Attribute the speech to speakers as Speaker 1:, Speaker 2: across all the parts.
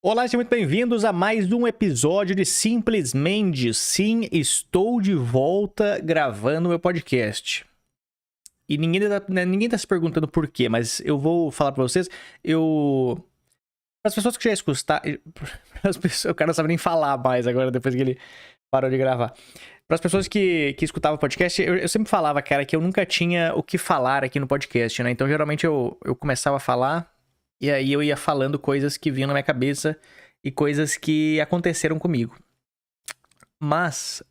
Speaker 1: Olá, sejam muito bem-vindos a mais um episódio de Simplesmente. Sim, estou de volta gravando meu podcast. E ninguém tá se perguntando por quê, mas eu vou falar pra vocês. As pessoas que já escutaram. O cara não sabe nem falar mais agora, depois que ele parou de gravar. Para as pessoas que escutavam o podcast, eu sempre falava, cara, que eu nunca tinha o que falar aqui no podcast, né? Então, geralmente, eu começava a falar e aí eu ia falando coisas que vinham na minha cabeça e coisas que aconteceram comigo. Mas,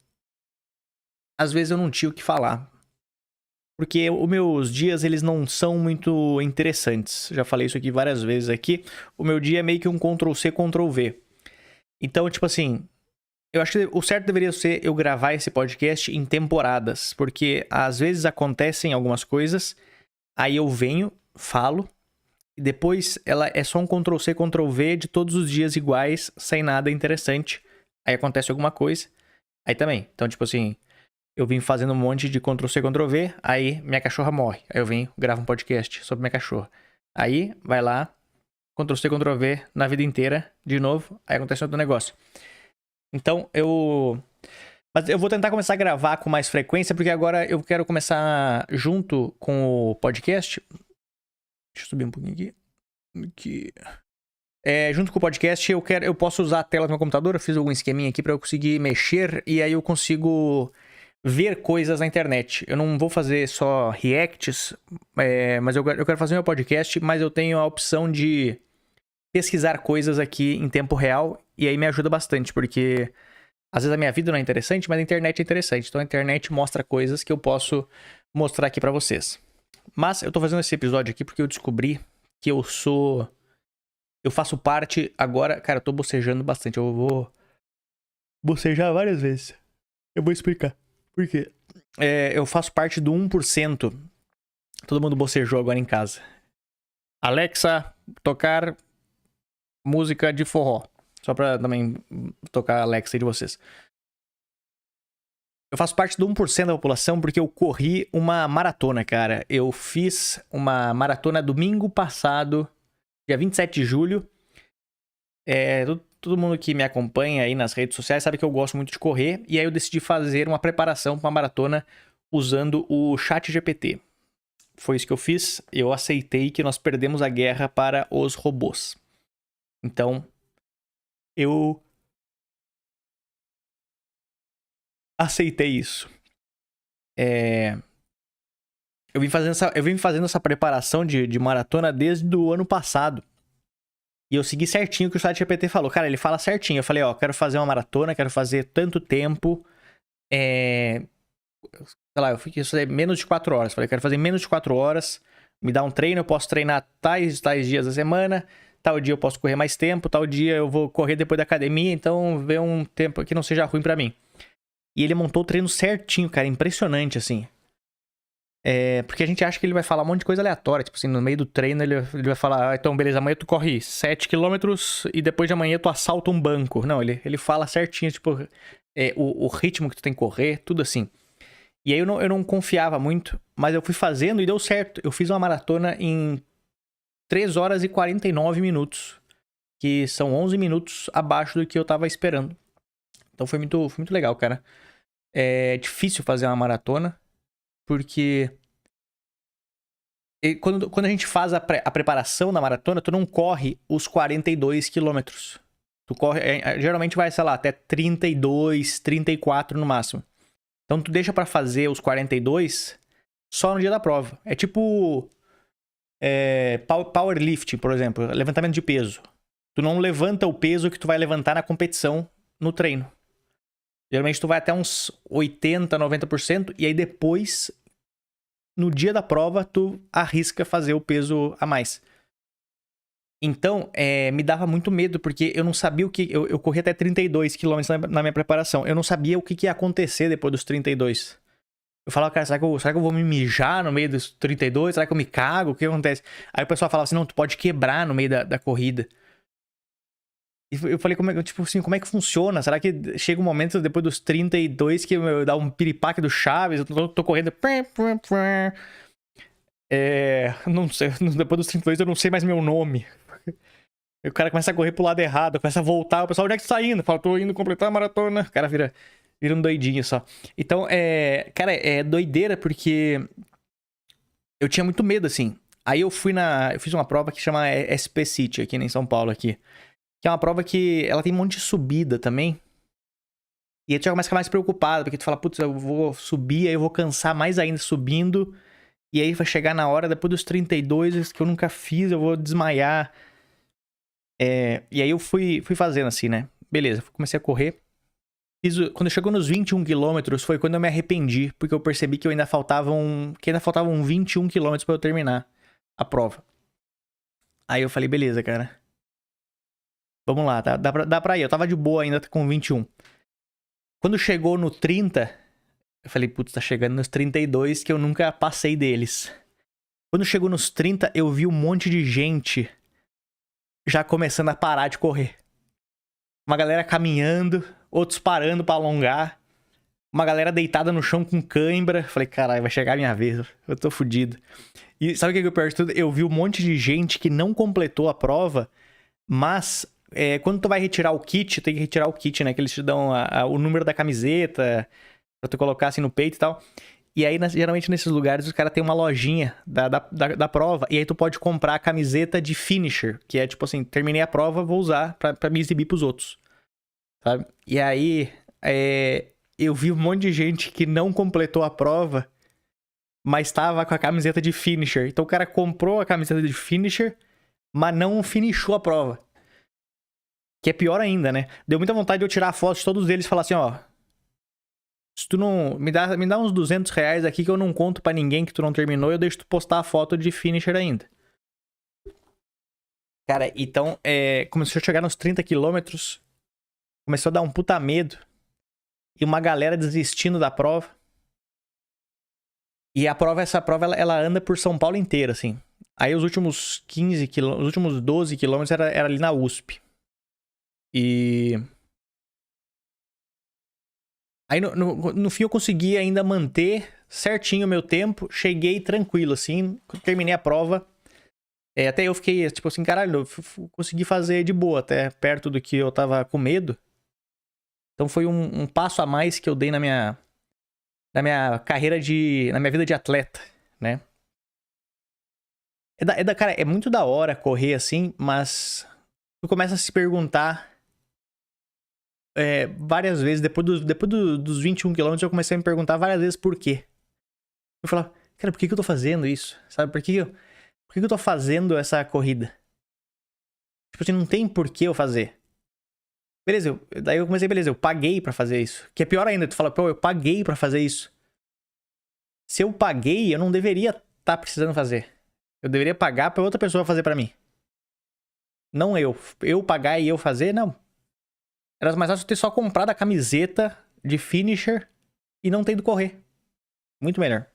Speaker 1: às vezes eu não tinha o que falar. Porque os meus dias, eles não são muito interessantes. Já falei isso aqui várias vezes aqui. O meu dia é meio que um Ctrl-C, Ctrl-V. Então, tipo assim, eu acho que o certo deveria ser eu gravar esse podcast em temporadas, porque às vezes acontecem algumas coisas, aí eu venho, falo, e depois ela é só um Ctrl-C, Ctrl-V de todos os dias iguais, sem nada interessante. Aí acontece alguma coisa, aí também. Então, tipo assim, eu vim fazendo um monte de Ctrl-C, Ctrl-V, aí minha cachorra morre. Aí eu venho, gravo um podcast sobre minha cachorra. Aí, vai lá, Ctrl-C, Ctrl-V na vida inteira, de novo, aí acontece outro negócio. Então, Mas eu vou tentar começar a gravar com mais frequência, porque agora eu quero começar junto com o podcast. Deixa eu subir um pouquinho aqui. Junto com o podcast, eu posso usar a tela do meu computador. Eu fiz algum esqueminha aqui pra eu conseguir mexer e aí eu consigo ver coisas na internet. Eu não vou fazer só reacts, mas eu quero fazer meu podcast, mas eu tenho a opção de pesquisar coisas aqui em tempo real e aí me ajuda bastante, porque às vezes a minha vida não é interessante, mas a internet é interessante. Então a internet mostra coisas que eu posso mostrar aqui pra vocês. Mas eu tô fazendo esse episódio aqui porque eu descobri que eu faço parte agora... Cara, eu tô bocejando bastante. Eu vou bocejar várias vezes. Eu vou explicar por quê. Eu faço parte do 1%. Todo mundo bocejou agora em casa. Alexa, tocar música de forró. Só pra também tocar a Alexa de vocês. Eu faço parte do 1% da população porque eu corri uma maratona, cara. Eu fiz uma maratona domingo passado, dia 27 de julho. Todo mundo que me acompanha aí nas redes sociais sabe que eu gosto muito de correr. E aí eu decidi fazer uma preparação para uma maratona usando o ChatGPT. Foi isso que eu fiz. Eu aceitei que nós perdemos a guerra para os robôs. Então, eu aceitei isso. Eu vim fazendo essa preparação de maratona desde o ano passado. E eu segui certinho o que o ChatGPT falou. Cara, ele fala certinho. Eu falei, ó, quero fazer uma maratona, quero fazer tanto tempo. Sei lá, eu fiquei menos de 4 horas. Falei, quero fazer menos de 4 horas. Me dá um treino, eu posso treinar tais dias da semana. Tal dia eu posso correr mais tempo. Tal dia eu vou correr depois da academia. Então, ver um tempo que não seja ruim pra mim. E ele montou o treino certinho, cara. Impressionante, assim. Porque a gente acha que ele vai falar um monte de coisa aleatória. Tipo assim, no meio do treino ele vai falar, então beleza, amanhã tu corre 7 km e depois de amanhã tu assalta um banco. Não, ele fala certinho, tipo, o ritmo que tu tem que correr, tudo assim. E aí eu não confiava muito, mas eu fui fazendo e deu certo. Eu fiz uma maratona em 3 horas e 49 minutos, que são 11 minutos abaixo do que eu tava esperando. Então foi muito legal, cara. É difícil fazer uma maratona, porque quando a gente faz a preparação da maratona, tu não corre os 42 quilômetros. Tu corre, geralmente vai, sei lá, até 32, 34 no máximo. Então tu deixa pra fazer os 42 só no dia da prova. É tipo powerlifting, por exemplo, levantamento de peso. Tu não levanta o peso que tu vai levantar na competição no treino. Geralmente tu vai até uns 80, 90% e aí depois, no dia da prova, tu arrisca fazer o peso a mais. Então, me dava muito medo, porque eu não sabia o que... Eu corri até 32 km na minha preparação. Eu não sabia o que ia acontecer depois dos 32. Eu falava, cara, será que eu vou me mijar no meio dos 32? Será que eu me cago? O que acontece? Aí o pessoal falava assim, não, tu pode quebrar no meio da corrida. E eu falei, como é que funciona? Será que chega um momento depois dos 32 que dá um piripaque do Chaves? Eu tô correndo... Não sei, depois dos 32 eu não sei mais meu nome. E o cara começa a correr pro lado errado, começa a voltar, o pessoal, onde é que você tá indo? Fala, tô indo completar a maratona. O cara vira um doidinho só. Então, cara, é doideira porque eu tinha muito medo, assim. Aí eu fiz uma prova que chama SP City, aqui em São Paulo, aqui. Que é uma prova que ela tem um monte de subida também. E aí tu já começa a ficar mais preocupado, porque tu fala, putz, eu vou subir, aí eu vou cansar mais ainda subindo. E aí vai chegar na hora, depois dos 32, que eu nunca fiz, eu vou desmaiar. E aí eu fui fazendo assim, né? Beleza, comecei a correr. Quando chegou nos 21 quilômetros, foi quando eu me arrependi, porque eu percebi que ainda faltavam 21 quilômetros pra eu terminar a prova. Aí eu falei, beleza, cara. Vamos lá, tá? Dá pra ir. Eu tava de boa ainda com 21. Quando chegou no 30, eu falei, putz, tá chegando nos 32 que eu nunca passei deles. Quando chegou nos 30, eu vi um monte de gente já começando a parar de correr. Uma galera caminhando, outros parando pra alongar. Uma galera deitada no chão com cãibra. Falei, caralho, vai chegar a minha vez. Eu tô fudido. E sabe o que é o pior de tudo? Eu vi um monte de gente que não completou a prova, mas quando tu vai retirar o kit, tem que retirar o kit, né? Que eles te dão o número da camiseta pra tu colocar assim no peito e tal. E aí, geralmente nesses lugares, os caras têm uma lojinha da prova. E aí tu pode comprar a camiseta de finisher. Que é tipo assim, terminei a prova, vou usar pra me exibir pros outros. Sabe? E aí, eu vi um monte de gente que não completou a prova, mas tava com a camiseta de finisher. Então o cara comprou a camiseta de finisher, mas não finishou a prova. Que é pior ainda, né? Deu muita vontade de eu tirar a foto de todos eles e falar assim, ó... Se tu não... Me dá uns 200 reais aqui que eu não conto pra ninguém que tu não terminou e eu deixo tu postar a foto de finisher ainda. Cara, então, começou a chegar nos 30 quilômetros, começou a dar um puta medo. E uma galera desistindo da prova. E essa prova, ela anda por São Paulo inteiro, assim. Aí os últimos 15 quilômetros, os últimos 12 quilômetros era ali na USP. E... Aí no fim eu consegui ainda manter certinho o meu tempo. Cheguei tranquilo, assim. Terminei a prova. Até eu fiquei, tipo assim, caralho, eu consegui fazer de boa, até perto do que eu tava com medo. Então foi um passo a mais que eu dei na minha carreira na minha vida de atleta, né? Cara, é muito da hora correr assim, mas tu começa a se perguntar várias vezes, depois dos 21 quilômetros, eu comecei a me perguntar várias vezes por quê. Eu falava, cara, por que eu tô fazendo isso? Sabe, por que eu tô fazendo essa corrida? Tipo assim, não tem por que eu fazer. Beleza, daí eu comecei, beleza, eu paguei pra fazer isso. Que é pior ainda, tu fala, pô, eu paguei pra fazer isso. Se eu paguei, eu não deveria estar precisando fazer. Eu deveria pagar pra outra pessoa fazer pra mim. Não eu. Eu pagar e eu fazer, não. Era mais fácil ter só comprado a camiseta de finisher e não ter ido correr. Muito melhor.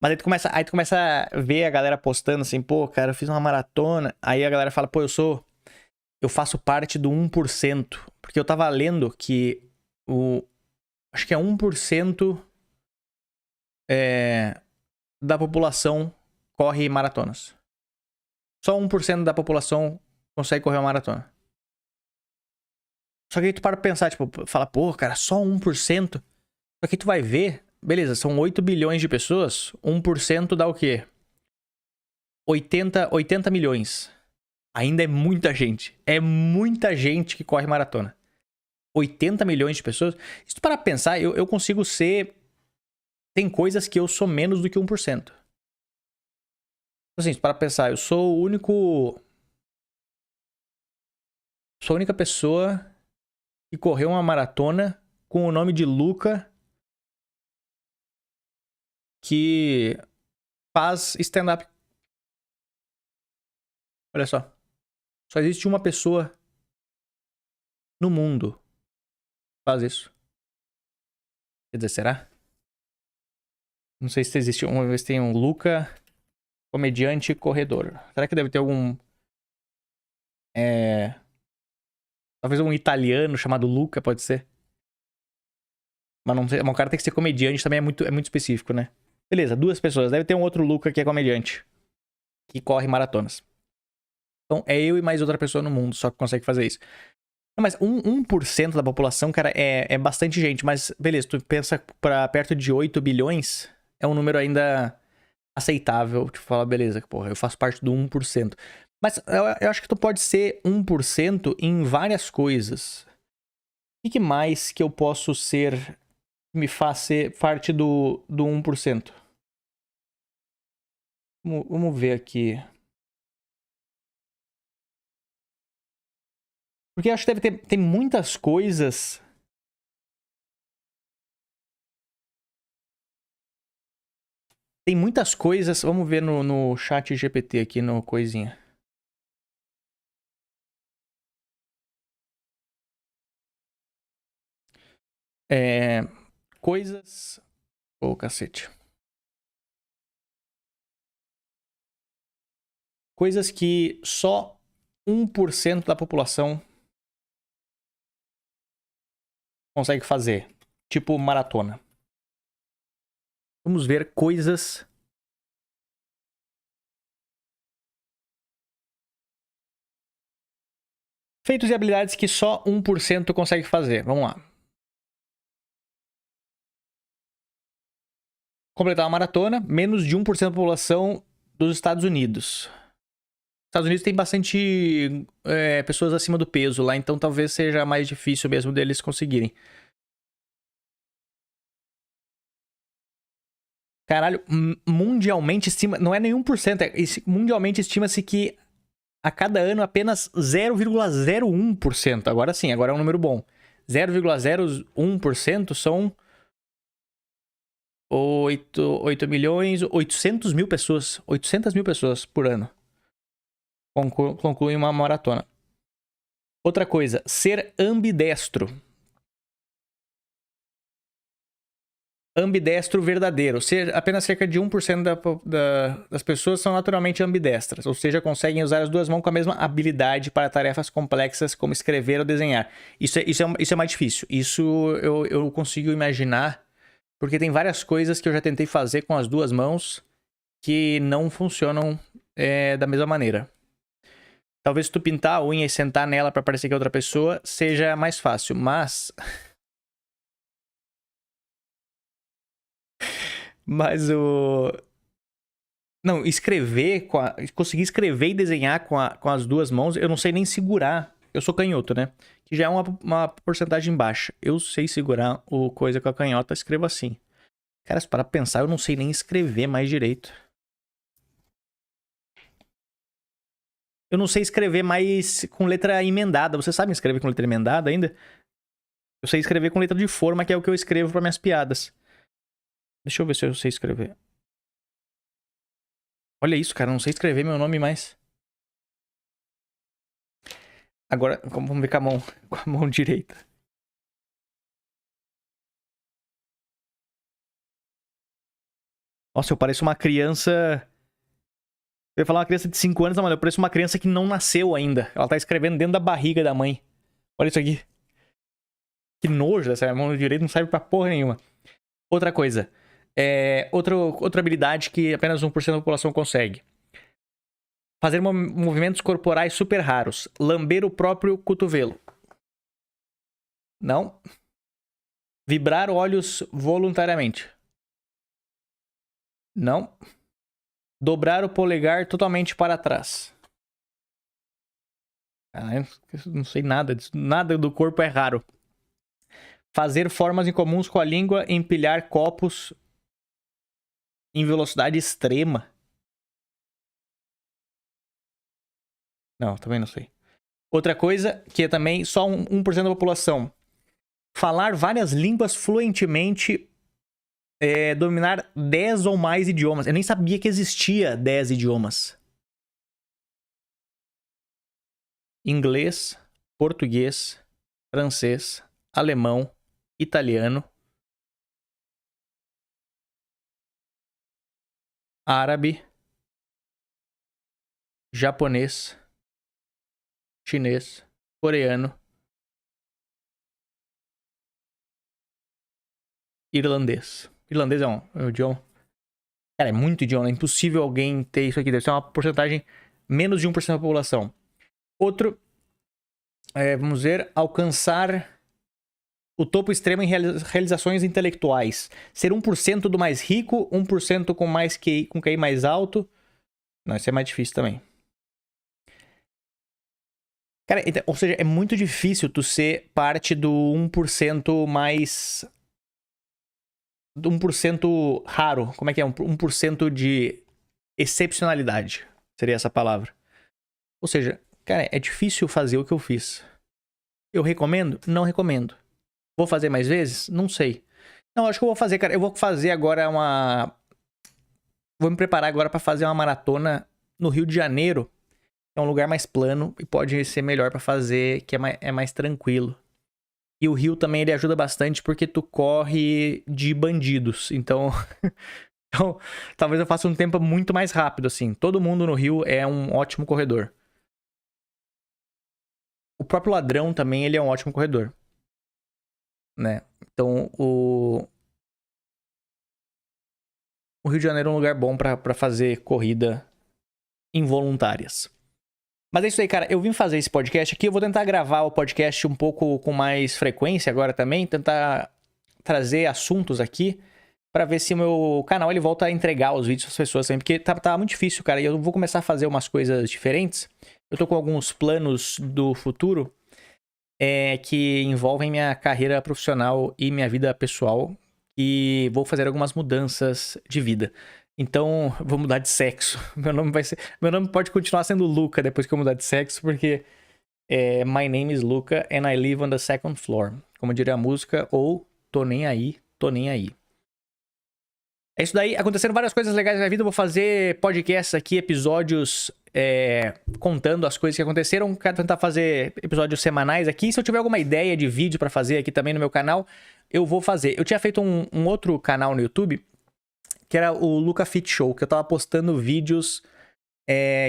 Speaker 1: Mas aí tu começa a ver a galera postando assim, pô, cara, eu fiz uma maratona. Aí a galera fala, pô, eu faço parte do 1%. Porque eu tava lendo que acho que é 1% da população corre maratonas. Só 1% da população consegue correr uma maratona. Só que aí tu para pra pensar, tipo, fala, pô, cara, só 1%? Só que tu vai ver, beleza, são 8 bilhões de pessoas, 1% dá o quê? 80 milhões. Ainda é muita gente. É muita gente que corre maratona. 80 milhões de pessoas. Se tu parar pra pensar, eu consigo ser... Tem coisas que eu sou menos do que 1%. Assim, se tu parar pra pensar, eu sou o único... Sou a única pessoa que correu uma maratona com o nome de Luca que faz stand-up. Olha só. Só existe uma pessoa no mundo que faz isso. Quer dizer, será? Não sei se existe uma vez tem um Luca comediante corredor. Será que deve ter algum... Talvez um italiano chamado Luca, pode ser? Mas não sei, mas o cara tem que ser comediante, também é muito específico, né? Beleza, 2 pessoas. Deve ter um outro Luca que é comediante. Que corre maratonas. Então, é eu e mais outra pessoa no mundo só que consegue fazer isso. Não, mas 1% da população, cara, é bastante gente. Mas, beleza, tu pensa pra perto de 8 bilhões, é um número ainda aceitável. Tipo, falar, beleza, porra, eu faço parte do 1%. Mas eu acho que tu pode ser 1% em várias coisas. O que mais que eu posso ser que me faz ser parte do 1%? Vamos ver aqui. Porque eu acho que deve ter tem muitas coisas. Tem muitas coisas. Vamos ver no chat GPT aqui, no coisinha. Coisas. Ô, cacete. Coisas que só 1% da população consegue fazer. Tipo maratona. Vamos ver coisas. Feitos e habilidades que só 1% consegue fazer. Vamos lá. Completar uma maratona, menos de 1% da população dos Estados Unidos. Estados Unidos tem bastante pessoas acima do peso lá, então talvez seja mais difícil mesmo deles conseguirem. Caralho, mundialmente estima. Não é nem 1%, mundialmente estima-se que a cada ano apenas 0,01%. Agora sim, agora é um número bom. 0,01% são 8 milhões, 800 mil pessoas. 800 mil pessoas por ano concluem uma maratona. Outra coisa, ser ambidestro. Ambidestro verdadeiro. Apenas cerca de 1% das pessoas são naturalmente ambidestras, ou seja, conseguem usar as duas mãos com a mesma habilidade para tarefas complexas como escrever ou desenhar. Isso é mais difícil. Isso eu consigo imaginar, porque tem várias coisas que eu já tentei fazer com as duas mãos que não funcionam da mesma maneira. Talvez se tu pintar a unha e sentar nela para parecer que é outra pessoa, seja mais fácil, mas... Mas o... Não, conseguir escrever e desenhar com as duas mãos, eu não sei nem segurar. Eu sou canhoto, né? Que já é uma porcentagem baixa. Eu sei segurar o coisa com a canhota, escrevo assim. Cara, se para pensar, eu não sei nem escrever mais direito. Eu não sei escrever mais com letra emendada. Você sabe escrever com letra emendada ainda? Eu sei escrever com letra de forma, que é o que eu escrevo para minhas piadas. Deixa eu ver se eu sei escrever. Olha isso, cara. Eu não sei escrever meu nome mais. Agora, vamos ver com com a mão direita. Nossa, eu pareço uma criança... Eu ia falar uma criança de 5 anos, não, mas eu pareço uma criança que não nasceu ainda. Ela tá escrevendo dentro da barriga da mãe. Olha isso aqui. Que nojo, essa mão direita não serve pra porra nenhuma. Outra coisa. Outra habilidade que apenas 1% da população consegue. Fazer movimentos corporais super raros. Lamber o próprio cotovelo. Não. Vibrar olhos voluntariamente. Não. Dobrar o polegar totalmente para trás. Caralho, não sei nada disso. Nada do corpo é raro. Fazer formas incomuns com a língua, empilhar copos em velocidade extrema. Não, também não sei. Outra coisa, que é também só 1% da população. Falar várias línguas fluentemente, dominar 10 ou mais idiomas. Eu nem sabia que existia 10 idiomas. Inglês, português, francês, alemão, italiano, árabe, japonês, chinês, coreano, irlandês. Irlandês é um idioma. Cara, é muito idioma. É impossível alguém ter isso aqui. Deve ser uma porcentagem Menos de 1% da população. Outro, vamos ver, alcançar o topo extremo em realizações intelectuais. Ser 1% do mais rico, 1% com mais QI, com QI mais alto. Não, isso é mais difícil também. Cara, então, ou seja, é muito difícil tu ser parte do 1% mais... do 1% raro. Como é que é? 1% de excepcionalidade. Seria essa palavra. Ou seja, cara, é difícil fazer o que eu fiz. Eu recomendo? Não recomendo. Vou fazer mais vezes? Não sei. Não, acho que eu vou fazer, cara. Eu vou fazer agora uma... Vou me preparar agora pra fazer uma maratona no Rio de Janeiro. É um lugar mais plano e pode ser melhor pra fazer, que é mais tranquilo. E o Rio também ele ajuda bastante porque tu corre de bandidos. Então, então talvez eu faça um tempo muito mais rápido, assim. Todo mundo no Rio é um ótimo corredor. O próprio ladrão também ele é um ótimo corredor. Né? Então, o Rio de Janeiro é um lugar bom pra fazer corrida involuntárias. Mas é isso aí, cara. Eu vim fazer esse podcast aqui. Eu vou tentar gravar o podcast um pouco com mais frequência agora também. Tentar trazer assuntos aqui pra ver se o meu canal ele volta a entregar os vídeos às pessoas também. Porque tá muito difícil, cara. E eu vou começar a fazer umas coisas diferentes. Eu tô com alguns planos do futuro que envolvem minha carreira profissional e minha vida pessoal. E vou fazer algumas mudanças de vida. Então, vou mudar de sexo. Meu nome pode continuar sendo Luca depois que eu mudar de sexo, porque My name is Luca and I live on the second floor. Como diria a música, ou tô nem aí, tô nem aí. É isso daí. Aconteceram várias coisas legais na vida. Eu vou fazer podcasts aqui, episódios contando as coisas que aconteceram. Quero tentar fazer episódios semanais aqui. Se eu tiver alguma ideia de vídeo pra fazer aqui também no meu canal, eu vou fazer. Eu tinha feito um outro canal no YouTube, que era o Luca Fit Show, que eu tava postando vídeos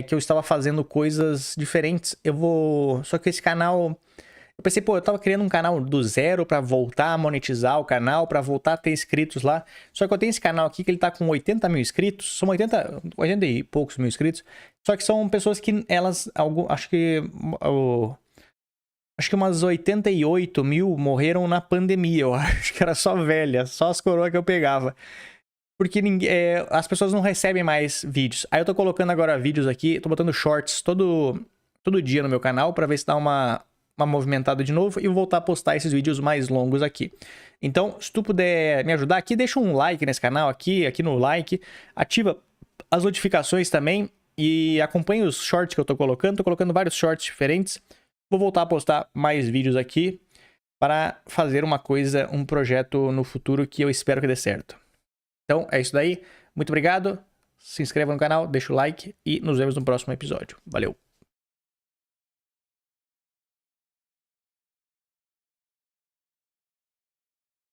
Speaker 1: que eu estava fazendo coisas diferentes. Só que esse canal... Eu pensei, eu tava criando um canal do zero pra voltar a monetizar o canal, pra voltar a ter inscritos lá. Só que eu tenho esse canal aqui que ele tá com 80 mil inscritos. São 80 e poucos mil inscritos. Só que são pessoas que elas... acho que umas 88 mil morreram na pandemia. Eu acho que era só velha, só as coroas que eu pegava. Porque as pessoas não recebem mais vídeos. Aí eu tô colocando agora vídeos aqui, tô botando shorts todo dia no meu canal pra ver se dá uma movimentada de novo e vou voltar a postar esses vídeos mais longos aqui. Então, se tu puder me ajudar aqui, deixa um like nesse canal aqui no like, ativa as notificações também e acompanhe os shorts que eu tô colocando vários shorts diferentes. Vou voltar a postar mais vídeos aqui para fazer um projeto no futuro que eu espero que dê certo. Então, é isso daí. Muito obrigado. Se inscreva no canal, deixa o like e nos vemos no próximo episódio. Valeu!